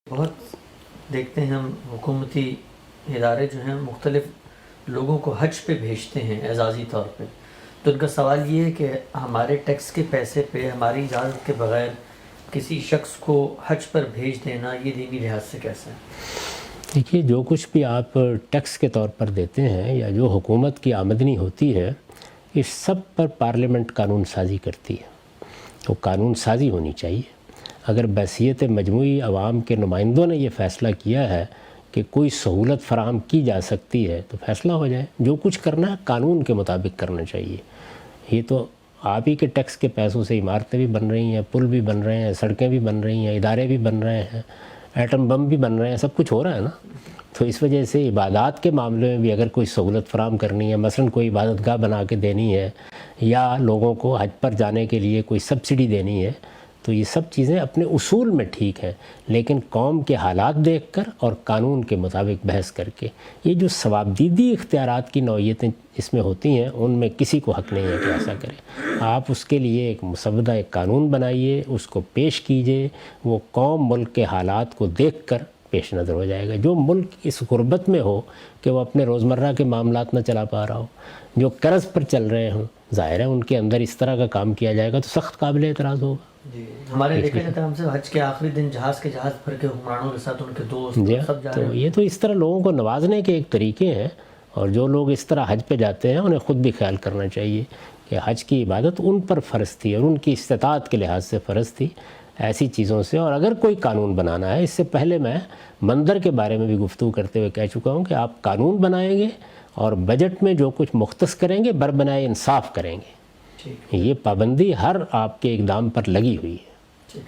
بہت دیکھتے ہیں ہم حکومتی ادارے جو ہیں مختلف لوگوں کو حج پہ بھیجتے ہیں اعزازی طور پہ، تو ان کا سوال یہ ہے کہ ہمارے ٹیکس کے پیسے پہ ہماری اجازت کے بغیر کسی شخص کو حج پر بھیج دینا یہ دینی لحاظ سے کیسا ہے؟ دیکھیے، جو کچھ بھی آپ ٹیکس کے طور پر دیتے ہیں یا جو حکومت کی آمدنی ہوتی ہے، اس سب پر پارلیمنٹ قانون سازی کرتی ہے، تو قانون سازی ہونی چاہیے۔ اگر بحیثیت مجموعی عوام کے نمائندوں نے یہ فیصلہ کیا ہے کہ کوئی سہولت فراہم کی جا سکتی ہے تو فیصلہ ہو جائے۔ جو کچھ کرنا ہے قانون کے مطابق کرنا چاہیے۔ یہ تو آپ ہی کے ٹیکس کے پیسوں سے عمارتیں بھی بن رہی ہیں، پل بھی بن رہے ہیں، سڑکیں بھی بن رہی ہیں، ادارے بھی بن رہے ہیں، ایٹم بم بھی بن رہے ہیں، سب کچھ ہو رہا ہے نا۔ تو اس وجہ سے عبادات کے معاملے میں بھی اگر کوئی سہولت فراہم کرنی ہے، مثلا کوئی عبادت گاہ بنا کے دینی ہے یا لوگوں کو حج پر جانے کے لیے کوئی سبسڈی دینی ہے، تو یہ سب چیزیں اپنے اصول میں ٹھیک ہیں، لیکن قوم کے حالات دیکھ کر اور قانون کے مطابق بحث کر کے۔ یہ جو ثوابدیدی اختیارات کی نوعیتیں اس میں ہوتی ہیں، ان میں کسی کو حق نہیں ہے کہ ایسا کرے۔ آپ اس کے لیے ایک مسودہ ایک قانون بنائیے، اس کو پیش کیجئے، وہ قوم ملک کے حالات کو دیکھ کر پیش نظر ہو جائے گا۔ جو ملک اس غربت میں ہو کہ وہ اپنے روزمرہ کے معاملات نہ چلا پا رہا ہو، جو قرض پر چل رہے ہوں، ظاہر ہے ان کے اندر اس طرح کا کام کیا جائے گا تو سخت قابل اعتراض ہوگا۔ جی، ہمارے دیکھا جاتا ہے ہم سے حج کے آخری دن جہاز بھر کے حکمرانوں کے ساتھ ان کے دوست سب جا رہے ہیں۔ تو یہ تو اس طرح لوگوں کو نوازنے کے ایک طریقے ہیں، اور جو لوگ اس طرح حج پہ جاتے ہیں انہیں خود بھی خیال کرنا چاہیے کہ حج کی عبادت ان پر فرض تھی اور ان کی استطاعت کے لحاظ سے فرض تھی۔ ایسی چیزوں سے، اور اگر کوئی قانون بنانا ہے، اس سے پہلے میں منظر کے بارے میں بھی گفتگو کرتے ہوئے کہہ چکا ہوں کہ آپ قانون بنائیں گے اور بجٹ میں جو کچھ مختص کریں گے بربنائے انصاف کریں گے۔ یہ پابندی ہر آپ کے اقدام پر لگی ہوئی ہے۔